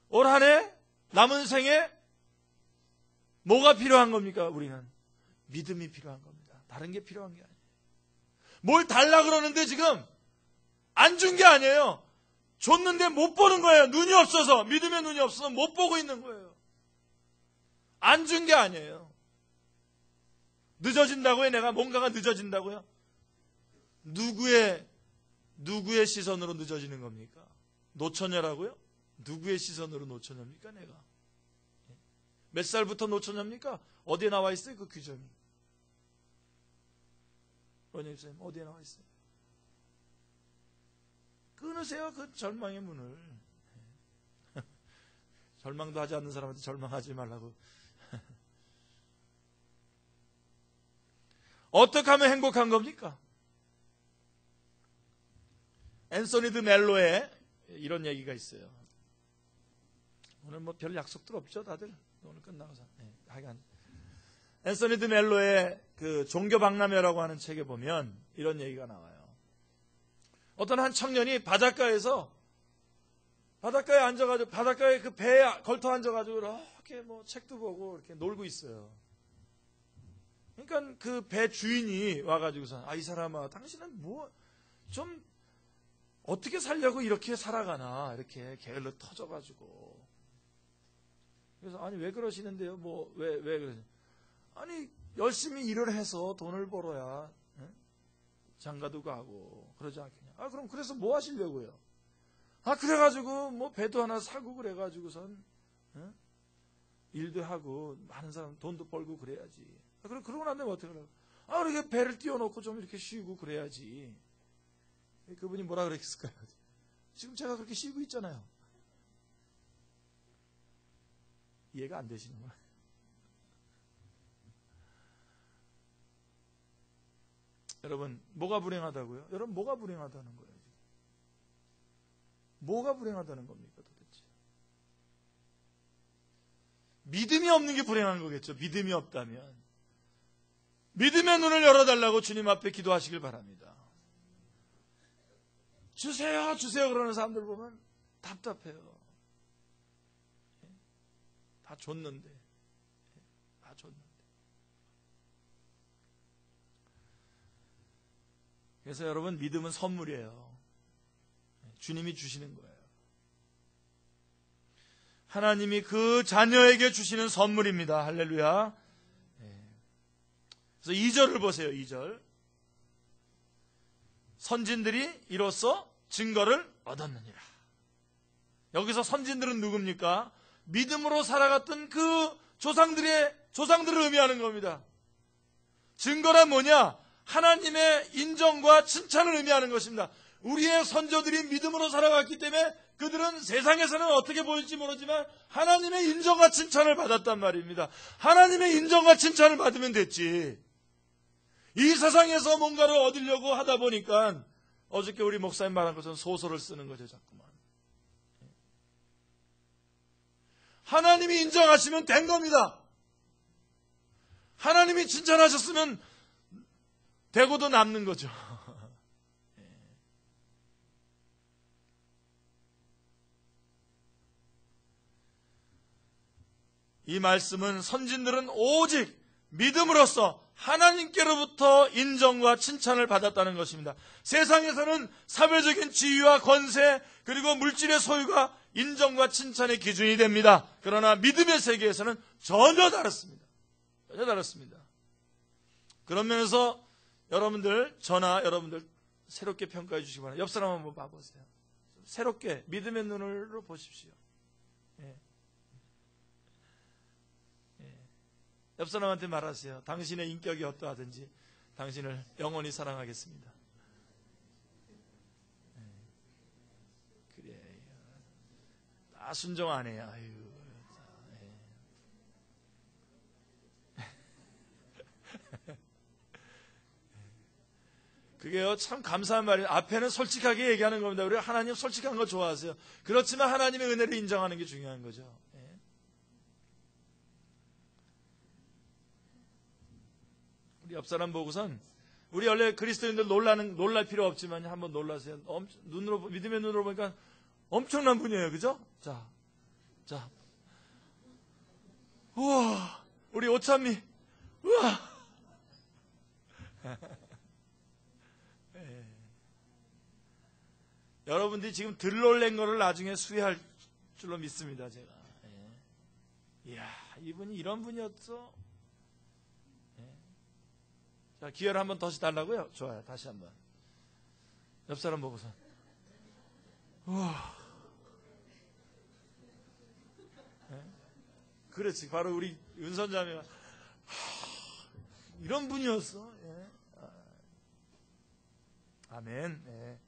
올 한 해 남은 생에 뭐가 필요한 겁니까? 우리는 믿음이 필요한 겁니다. 다른 게 필요한 게 아니에요. 뭘 달라 그러는데 지금 안 준 게 아니에요. 줬는데 못 보는 거예요. 눈이 없어서, 믿음의 눈이 없어서 못 보고 있는 거예요. 안 준 게 아니에요. 늦어진다고요? 내가 뭔가가 늦어진다고요? 누구의 시선으로 늦어지는 겁니까? 노처녀라고요? 누구의 시선으로 노처녀입니까? 내가 몇 살부터 노처녀입니까? 어디에 나와 있어요? 그 규정이. 원장님 선생님 어디에 나와 있어요? 끊으세요. 그 절망의 문을. 절망도 하지 않는 사람한테 절망하지 말라고. 어떻게 하면 행복한 겁니까? 앤서니 드 멜로의 이런 얘기가 있어요. 오늘 뭐 별 약속들 없죠, 다들? 오늘 끝나고서. 하여간 앤서니 드 멜로의 그 종교박람회라고 하는 책에 보면 이런 얘기가 나와요. 어떤 한 청년이 바닷가에 앉아가지고, 바닷가에 그 배에 걸터 앉아가지고, 이렇게 뭐 책도 보고 이렇게 놀고 있어요. 그러니까 그 배 주인이 와가지고서, 이 사람아, 당신은 좀, 어떻게 살려고 이렇게 살아가나, 이렇게 게을러 터져가지고. 그래서, 아니, 왜 그러시는데요? 왜 그러세요? 아니, 열심히 일을 해서 돈을 벌어야, 장가도 가고, 그러지 않겠냐. 그럼 그래서 뭐 하시려고요? 그래가지고, 뭐, 배도 하나 사고, 그래가지고선, 일도 하고, 많은 사람 돈도 벌고 그래야지. 그러고 난 다음에 어떻게 하려고? 이렇게 배를 띄워놓고 좀 이렇게 쉬고 그래야지. 그분이 뭐라 그랬을까요? 지금 제가 그렇게 쉬고 있잖아요. 이해가 안 되시는구나. 여러분, 뭐가 불행하다고요? 여러분, 뭐가 불행하다는 거예요? 뭐가 불행하다는 겁니까, 도대체? 믿음이 없는 게 불행한 거겠죠. 믿음이 없다면. 믿음의 눈을 열어달라고 주님 앞에 기도하시길 바랍니다. 주세요, 주세요 그러는 사람들 보면 답답해요. 다 줬는데. 그래서 여러분, 믿음은 선물이에요. 주님이 주시는 거예요. 하나님이 그 자녀에게 주시는 선물입니다. 할렐루야. 그래서 2절을 보세요. 2절. 선진들이 이로써 증거를 얻었느니라. 여기서 선진들은 누굽니까? 믿음으로 살아갔던 그 조상들을 의미하는 겁니다. 증거란 뭐냐? 하나님의 인정과 칭찬을 의미하는 것입니다. 우리의 선조들이 믿음으로 살아갔기 때문에 그들은 세상에서는 어떻게 보일지 모르지만 하나님의 인정과 칭찬을 받았단 말입니다. 하나님의 인정과 칭찬을 받으면 됐지. 이 세상에서 뭔가를 얻으려고 하다 보니까 어저께 우리 목사님 말한 것처럼 소설을 쓰는 거죠, 자꾸만. 하나님이 인정하시면 된 겁니다. 하나님이 칭찬하셨으면 되고도 남는 거죠. 이 말씀은 선진들은 오직 믿음으로써 하나님께로부터 인정과 칭찬을 받았다는 것입니다. 세상에서는 사회적인 지위와 권세 그리고 물질의 소유가 인정과 칭찬의 기준이 됩니다. 그러나 믿음의 세계에서는 전혀 다릅니다. 전혀 다릅니다. 그런 면에서 여러분들, 저나 여러분들 새롭게 평가해 주시기 바랍니다. 옆 사람 한번 봐보세요. 새롭게 믿음의 눈으로 보십시오. 예. 예. 옆 사람한테 말하세요. 당신의 인격이 어떠하든지 당신을 영원히 사랑하겠습니다. 예. 그래, 다 순종 안 해요. 아유. 그게요, 참 감사한 말이에요. 앞에는 솔직하게 얘기하는 겁니다. 우리가 하나님 솔직한 거 좋아하세요. 그렇지만 하나님의 은혜를 인정하는 게 중요한 거죠. 예. 우리 옆 사람 보고선, 우리 원래 그리스도인들 놀랄 필요 없지만 한번 놀라세요. 믿음의 눈으로 보니까 엄청난 분이에요. 그죠? 자. 우와, 우리 오찬미. 우와. 여러분들이 지금 들 놀란 거를 나중에 수혜할 줄로 믿습니다, 제가. 예. 이야, 이분이 이런 분이었어? 예. 자, 기회를 한번 더 달라고요? 좋아요, 다시 한번. 옆 사람 보고서. 우와. 예? 그렇지, 바로 우리 은선자매가 이런 분이었어? 예. 아멘. 예.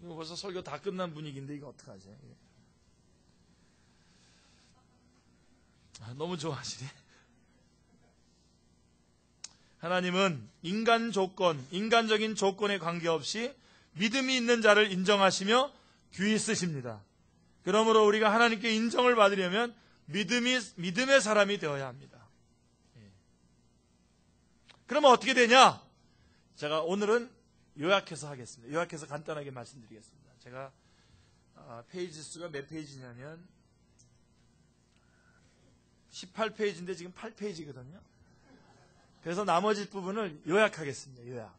이거 벌써 설교 다 끝난 분위기인데 이거 어떡하지? 너무 좋아하시네. 하나님은 인간적인 조건에 관계없이 믿음이 있는 자를 인정하시며 귀히 쓰십니다. 그러므로 우리가 하나님께 인정을 받으려면 믿음의 사람이 되어야 합니다. 그러면 어떻게 되냐? 제가 오늘은 요약해서 하겠습니다. 요약해서 간단하게 말씀드리겠습니다. 제가 페이지 수가 몇 페이지냐면 18페이지인데 지금 8페이지거든요. 그래서 나머지 부분을 요약하겠습니다. 요약.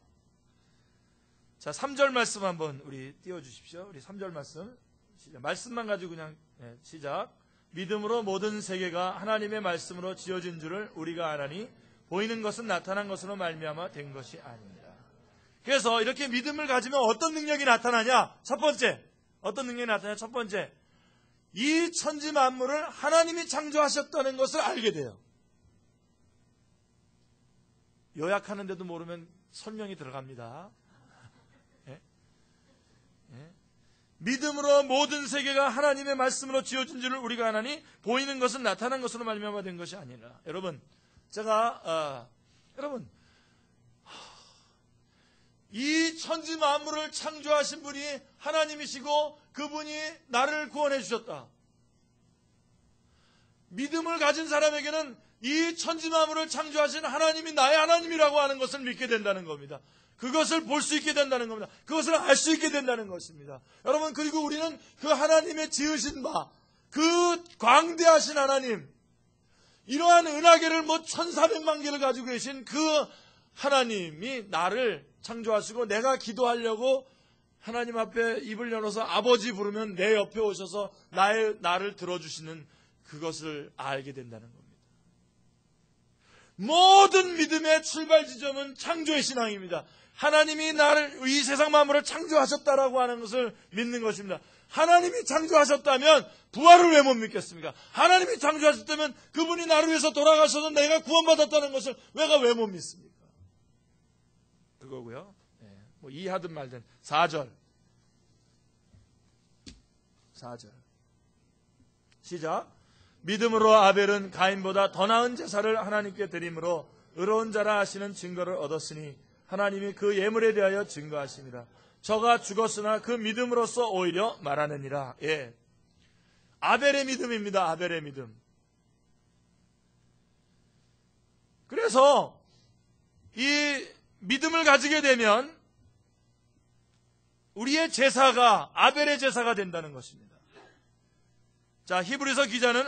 자, 3절 말씀 한번 우리 띄워주십시오. 우리 3절 말씀. 시작. 말씀만 가지고 그냥 시작. 믿음으로 모든 세계가 하나님의 말씀으로 지어진 줄을 우리가 아나니 보이는 것은 나타난 것으로 말미암아 된 것이 아닙니다. 그래서 이렇게 믿음을 가지면 어떤 능력이 나타나냐? 첫 번째, 어떤 능력이 나타나냐? 첫 번째, 이 천지 만물을 하나님이 창조하셨다는 것을 알게 돼요. 요약하는데도 모르면 설명이 들어갑니다. 예? 예? 믿음으로 모든 세계가 하나님의 말씀으로 지어진 줄을 우리가 아나니 보이는 것은 나타난 것으로 말미암아 된 것이 아니라. 여러분, 제가 여러분, 이 천지 만물을 창조하신 분이 하나님이시고 그분이 나를 구원해 주셨다. 믿음을 가진 사람에게는 이 천지 만물을 창조하신 하나님이 나의 하나님이라고 하는 것을 믿게 된다는 겁니다. 그것을 볼 수 있게 된다는 겁니다. 그것을 알 수 있게 된다는 것입니다. 여러분, 그리고 우리는 그 하나님의 지으신 바, 그 광대하신 하나님, 이러한 은하계를 1400만 개를 가지고 계신 그 하나님이 나를 창조하시고 내가 기도하려고 하나님 앞에 입을 열어서 아버지 부르면 내 옆에 오셔서 나를 들어주시는 그것을 알게 된다는 겁니다. 모든 믿음의 출발 지점은 창조의 신앙입니다. 하나님이 이 세상 만물을 창조하셨다라고 하는 것을 믿는 것입니다. 하나님이 창조하셨다면 부활을 왜 못 믿겠습니까? 하나님이 창조하셨다면 그분이 나를 위해서 돌아가셔서 내가 구원받았다는 것을 내가 왜 못 믿습니까? 그거고요. 뭐 이해하든 말든 4절 시작. 믿음으로 아벨은 가인보다 더 나은 제사를 하나님께 드림으로 의로운 자라 하시는 증거를 얻었으니 하나님이 그 예물에 대하여 증거하십니다. 저가 죽었으나 그 믿음으로써 오히려 말하느니라. 예. 아벨의 믿음입니다. 아벨의 믿음. 그래서 이 믿음을 가지게 되면 우리의 제사가 아벨의 제사가 된다는 것입니다. 자, 히브리서 기자는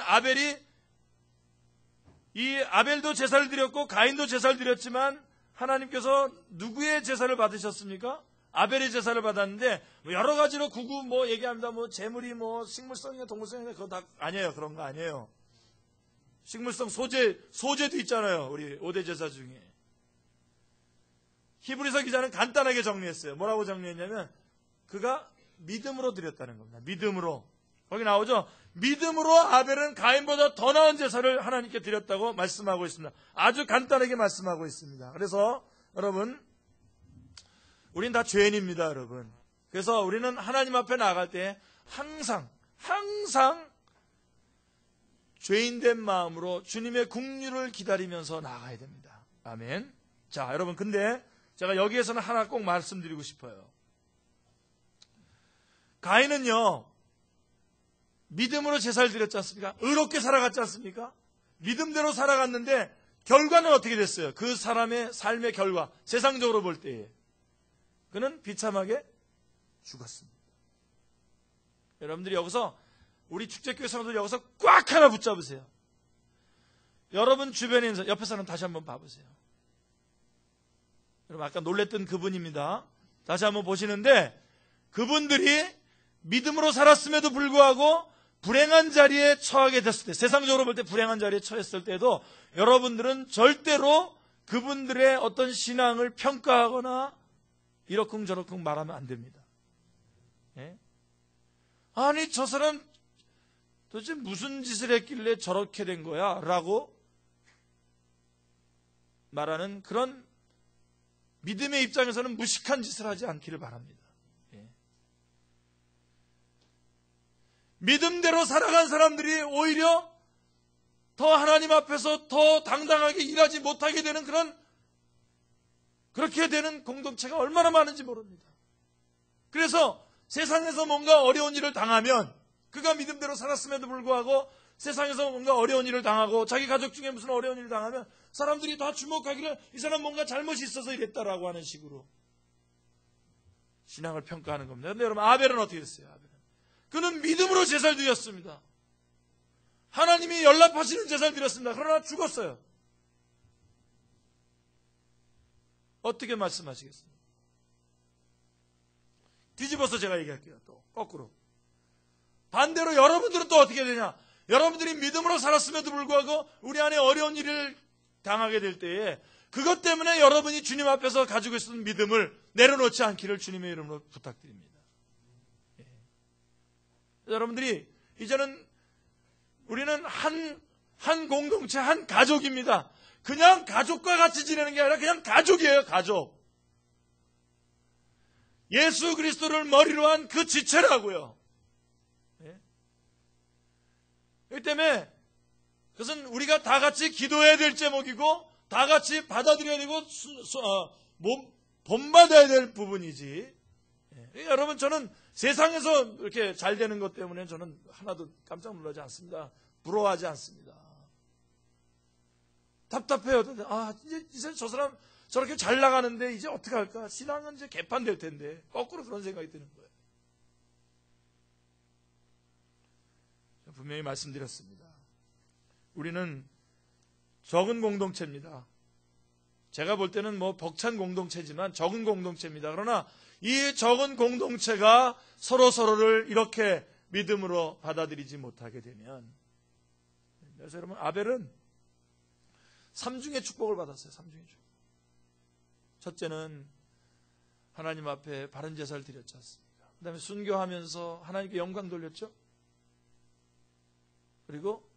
아벨도 제사를 드렸고 가인도 제사를 드렸지만 하나님께서 누구의 제사를 받으셨습니까? 아벨의 제사를 받았는데 여러 가지로 구구 얘기합니다. 재물이 식물성이나 동물성이나 그거 다 아니에요. 그런 거 아니에요. 식물성 소재도 있잖아요. 우리 5대 제사 중에. 히브리서 기자는 간단하게 정리했어요. 뭐라고 정리했냐면 그가 믿음으로 드렸다는 겁니다. 믿음으로. 거기 나오죠. 믿음으로 아벨은 가인보다 더 나은 제사를 하나님께 드렸다고 말씀하고 있습니다. 아주 간단하게 말씀하고 있습니다. 그래서 여러분, 우린 다 죄인입니다, 여러분. 그래서 우리는 하나님 앞에 나아갈 때 항상 죄인된 마음으로 주님의 긍휼을 기다리면서 나아가야 됩니다. 아멘. 자, 여러분, 근데 제가 여기에서는 하나 꼭 말씀드리고 싶어요. 가인은요, 믿음으로 제사를 드렸지 않습니까? 의롭게 살아갔지 않습니까? 믿음대로 살아갔는데 결과는 어떻게 됐어요? 그 사람의 삶의 결과, 세상적으로 볼 때에 그는 비참하게 죽었습니다. 여러분들이 여기서, 우리 축제교회 성도들 여기서 꽉 하나 붙잡으세요. 여러분 주변에 있는 옆에 사람 다시 한번 봐보세요. 여러분, 아까 놀랬던 그분입니다. 다시 한번 보시는데 그분들이 믿음으로 살았음에도 불구하고 불행한 자리에 처하게 됐을 때, 세상적으로 볼 때 불행한 자리에 처했을 때도 여러분들은 절대로 그분들의 어떤 신앙을 평가하거나 이러쿵저러쿵 말하면 안 됩니다. 예? 아니, 저 사람 도대체 무슨 짓을 했길래 저렇게 된 거야? 라고 말하는 그런 믿음의 입장에서는 무식한 짓을 하지 않기를 바랍니다. 예. 믿음대로 살아간 사람들이 오히려 더 하나님 앞에서 더 당당하게 일하지 못하게 되는 그렇게 되는 공동체가 얼마나 많은지 모릅니다. 그래서 세상에서 뭔가 어려운 일을 당하면, 그가 믿음대로 살았음에도 불구하고 세상에서 뭔가 어려운 일을 당하고 자기 가족 중에 무슨 어려운 일을 당하면 사람들이 다 주목하기를 이 사람 뭔가 잘못이 있어서 이랬다라고 하는 식으로 신앙을 평가하는 겁니다. 그런데 여러분, 아벨은 어떻게 됐어요? 아벨은 그는 믿음으로 제사를 드렸습니다. 하나님이 연락하시는 제사를 드렸습니다. 그러나 죽었어요. 어떻게 말씀하시겠습니까? 뒤집어서 제가 얘기할게요. 또 거꾸로. 반대로 여러분들은 또 어떻게 되냐? 여러분들이 믿음으로 살았음에도 불구하고 우리 안에 어려운 일을 당하게 될 때에 그것 때문에 여러분이 주님 앞에서 가지고 있었던 믿음을 내려놓지 않기를 주님의 이름으로 부탁드립니다. 예. 여러분들이 이제는 우리는 한 공동체, 한 가족입니다. 그냥 가족과 같이 지내는 게 아니라 그냥 가족이에요, 가족. 예수 그리스도를 머리로 한 그 지체라고요. 예? 그렇기 때문에 그것은 우리가 다 같이 기도해야 될 제목이고 다 같이 받아들여야 되고 본받아야 될 부분이지. 예. 여러분, 저는 세상에서 이렇게 잘 되는 것 때문에 저는 하나도 깜짝 놀라지 않습니다. 부러워하지 않습니다. 답답해요. 이제 저 사람 저렇게 잘 나가는데 이제 어떻게 할까? 신앙은 이제 개판될 텐데. 거꾸로 그런 생각이 드는 거예요. 분명히 말씀드렸습니다. 우리는 적은 공동체입니다. 제가 볼 때는 벅찬 공동체지만 적은 공동체입니다. 그러나 이 적은 공동체가 서로를 이렇게 믿음으로 받아들이지 못하게 되면, 그래서 여러분, 아벨은 3중의 축복을 받았어요. 3중의 축복. 첫째는 하나님 앞에 바른 제사를 드렸지 않습니까? 그 다음에 순교하면서 하나님께 영광 돌렸죠. 그리고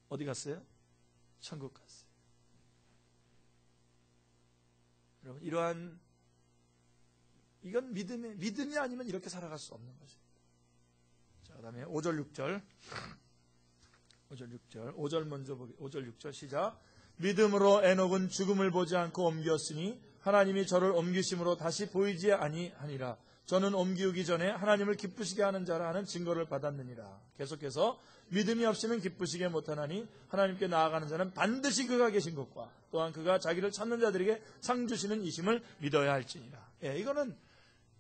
어디 갔어요? 천국 갔어요. 여러분, 이건 믿음이 아니면 이렇게 살아갈 수 없는 것입니다. 자, 그 다음에 5절 6절 5절 먼저 보기. 5절 6절 시작. 믿음으로 에녹은 죽음을 보지 않고 옮겼으니 하나님이 저를 옮기심으로 다시 보이지 아니하니라. 저는 옮기기 전에 하나님을 기쁘시게 하는 자라 하는 증거를 받았느니라. 계속해서 믿음이 없이는 기쁘시게 못하나니 하나님께 나아가는 자는 반드시 그가 계신 것과 또한 그가 자기를 찾는 자들에게 상 주시는 이심을 믿어야 할지니라. 예, 이거는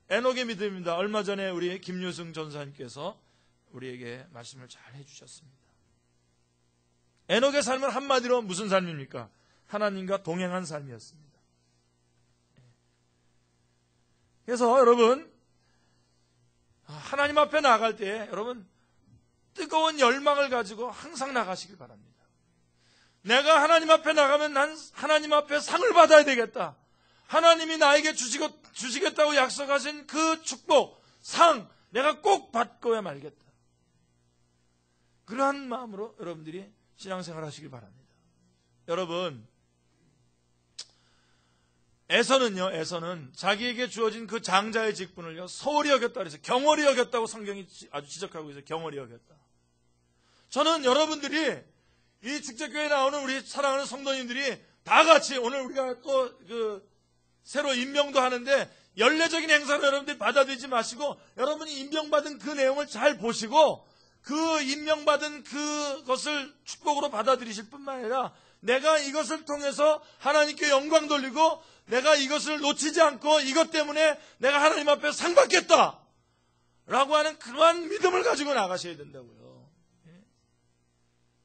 에녹의 믿음입니다. 얼마 전에 우리 김유승 전사님께서 우리에게 말씀을 잘 해주셨습니다. 에녹의 삶은 한마디로 무슨 삶입니까? 하나님과 동행한 삶이었습니다. 그래서 여러분, 하나님 앞에 나갈 때 여러분 뜨거운 열망을 가지고 항상 나가시길 바랍니다. 내가 하나님 앞에 나가면 난 하나님 앞에 상을 받아야 되겠다. 하나님이 나에게 주시겠다고 약속하신 그 축복, 상, 내가 꼭 받고야 말겠다. 그러한 마음으로 여러분들이 신앙생활 하시길 바랍니다. 여러분, 에서는 자기에게 주어진 그 장자의 직분을요, 소홀히 여겼다 그래서 경홀히 여겼다고 성경이 아주 지적하고 있어요. 경홀히 여겼다. 저는 여러분들이 이 축제교회에 나오는 우리 사랑하는 성도님들이 다 같이 오늘 우리가 또 새로 임명도 하는데 연례적인 행사를 여러분들이 받아들이지 마시고 여러분이 임명받은 그 내용을 잘 보시고 그 임명받은 그것을 축복으로 받아들이실 뿐만 아니라 내가 이것을 통해서 하나님께 영광 돌리고 내가 이것을 놓치지 않고 이것 때문에 내가 하나님 앞에 상 받겠다 라고 하는 그러한 믿음을 가지고 나가셔야 된다고요.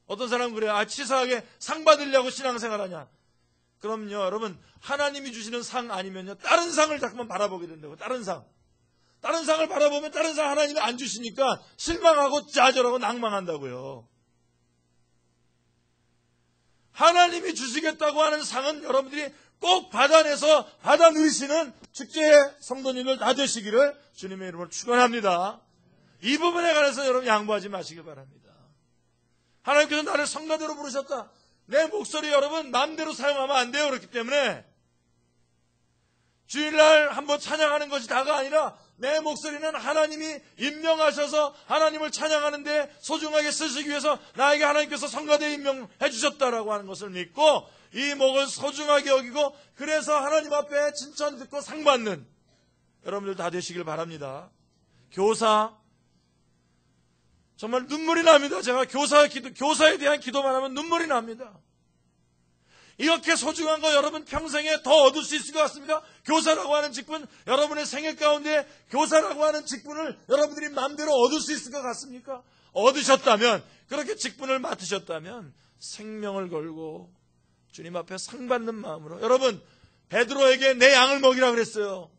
어떤 사람은 그래요. 치사하게 상 받으려고 신앙생활 하냐. 그럼요, 여러분, 하나님이 주시는 상 아니면요, 다른 상을 자꾸만 바라보게 된다고. 다른 상을 바라보면 다른 상 하나님이 안 주시니까 실망하고 좌절하고 낭망한다고요. 하나님이 주시겠다고 하는 상은 여러분들이 꼭 받아내서 받아 누리시는 축제의 성도님들 다 되시기를 주님의 이름으로 축원합니다. 이 부분에 관해서 여러분 양보하지 마시기 바랍니다. 하나님께서 나를 성가대로 부르셨다. 내 목소리 여러분 마음대로 사용하면 안 돼요. 그렇기 때문에 주일날 한번 찬양하는 것이 다가 아니라 내 목소리는 하나님이 임명하셔서 하나님을 찬양하는데 소중하게 쓰시기 위해서 나에게 하나님께서 성가대 임명해 주셨다라고 하는 것을 믿고 이 목을 소중하게 여기고 그래서 하나님 앞에 칭찬 듣고 상 받는 여러분들 다 되시길 바랍니다. 교사 정말 눈물이 납니다. 제가 교사에 대한 기도만 하면 눈물이 납니다. 이렇게 소중한 거 여러분 평생에 더 얻을 수 있을 것 같습니다. 교사라고 하는 직분, 여러분의 생애 가운데 교사라고 하는 직분을 여러분들이 마음대로 얻을 수 있을 것 같습니까? 얻으셨다면, 그렇게 직분을 맡으셨다면 생명을 걸고 주님 앞에 상 받는 마음으로. 여러분, 베드로에게 내 양을 먹이라 그랬어요.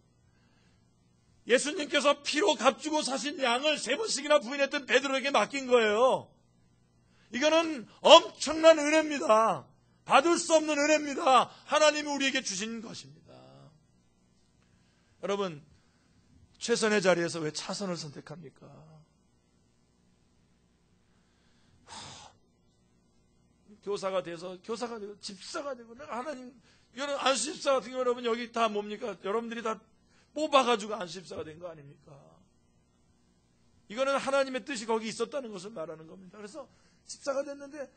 예수님께서 피로 값주고 사신 양을 3번씩이나 부인했던 베드로에게 맡긴 거예요. 이거는 엄청난 은혜입니다. 받을 수 없는 은혜입니다. 하나님이 우리에게 주신 것입니다. 여러분, 최선의 자리에서 왜 차선을 선택합니까? 교사가 되고 집사가 되고 내가 하나님 여러분 안수집사 같은 경우 여러분 여기 다 뭡니까? 여러분들이 다 뽑아가지고 안수집사가 된 거 아닙니까? 이거는 하나님의 뜻이 거기 있었다는 것을 말하는 겁니다. 그래서 집사가 됐는데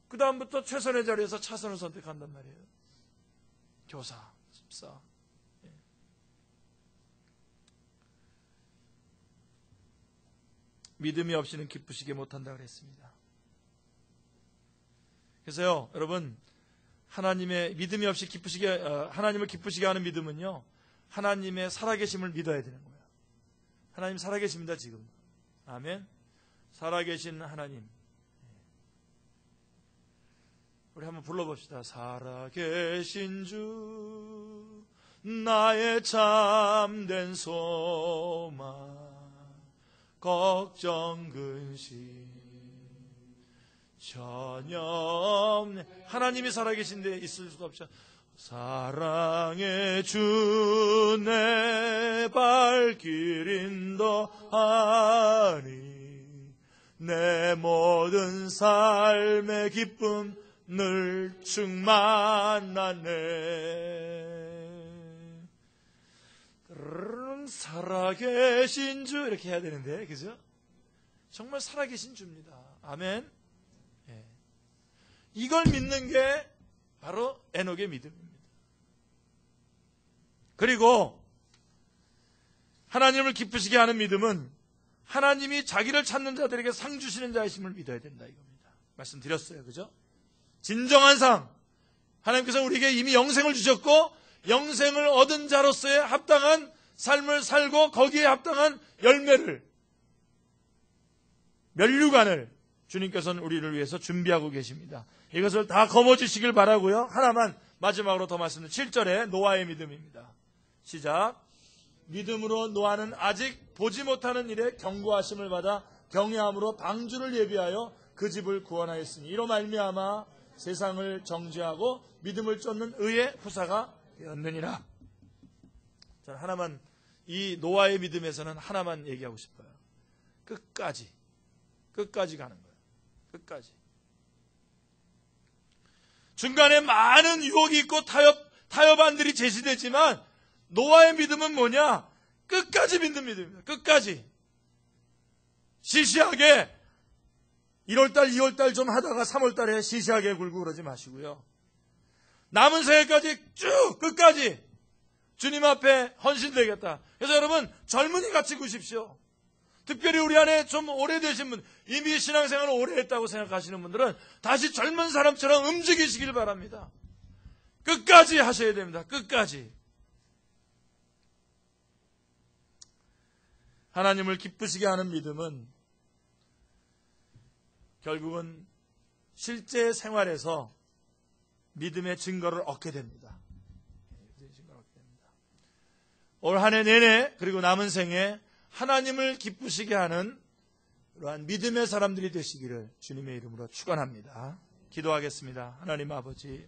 그 다음부터 최선의 자리에서 차선을 선택한단 말이에요. 교사, 집사. 믿음이 없이는 기쁘시게 못한다 그랬습니다. 그래서요, 여러분, 하나님의 믿음이 없이 하나님을 기쁘시게 하는 믿음은요, 하나님의 살아계심을 믿어야 되는 거예요. 하나님 살아계십니다, 지금. 아멘. 살아계신 하나님. 우리 한번 불러봅시다. 살아계신 주, 나의 참된 소망, 걱정 근심 전혀 없네. 하나님이 살아계신데 있을 수가 없죠. 사랑의 주 내 발길 인도하니 내 모든 삶의 기쁨 늘 충만하네. 살아계신 주 이렇게 해야 되는데, 그죠? 정말 살아계신 주입니다. 아멘. 예. 이걸 믿는 게 바로 에녹의 믿음입니다. 그리고 하나님을 기쁘시게 하는 믿음은 하나님이 자기를 찾는 자들에게 상 주시는 자이심을 믿어야 된다 이겁니다. 말씀드렸어요. 그죠? 진정한 상. 하나님께서 우리에게 이미 영생을 주셨고 영생을 얻은 자로서의 합당한 삶을 살고 거기에 합당한 열매를 면류관을 주님께서는 우리를 위해서 준비하고 계십니다. 이것을 다 거머쥐시길 바라고요. 하나만 마지막으로 더 말씀드리면 7절에 노아의 믿음입니다. 시작. 믿음으로 노아는 아직 보지 못하는 일에 경고하심을 받아 경외함으로 방주를 예비하여 그 집을 구원하였으니 이로 말미암아 세상을 정죄하고 믿음을 쫓는 의의 후사가 되었느니라. 저는 하나만, 이 노아의 믿음에서는 하나만 얘기하고 싶어요. 끝까지 가는 거예요. 끝까지. 중간에 많은 유혹이 있고 타협안들이 제시되지만 노아의 믿음은 뭐냐? 끝까지 믿는 믿음입니다. 끝까지. 시시하게 1월달, 2월달 좀 하다가 3월달에 시시하게 굴고 그러지 마시고요. 남은 생애까지 쭉 끝까지 주님 앞에 헌신되겠다. 그래서 여러분 젊은이 같이 구십시오. 특별히 우리 안에 좀 오래되신 분, 이미 신앙생활을 오래 했다고 생각하시는 분들은 다시 젊은 사람처럼 움직이시길 바랍니다. 끝까지 하셔야 됩니다. 끝까지. 하나님을 기쁘시게 하는 믿음은 결국은 실제 생활에서 믿음의 증거를 얻게 됩니다. 올 한 해 내내 그리고 남은 생에 하나님을 기쁘시게 하는 그러한 믿음의 사람들이 되시기를 주님의 이름으로 축원합니다. 기도하겠습니다. 하나님 아버지,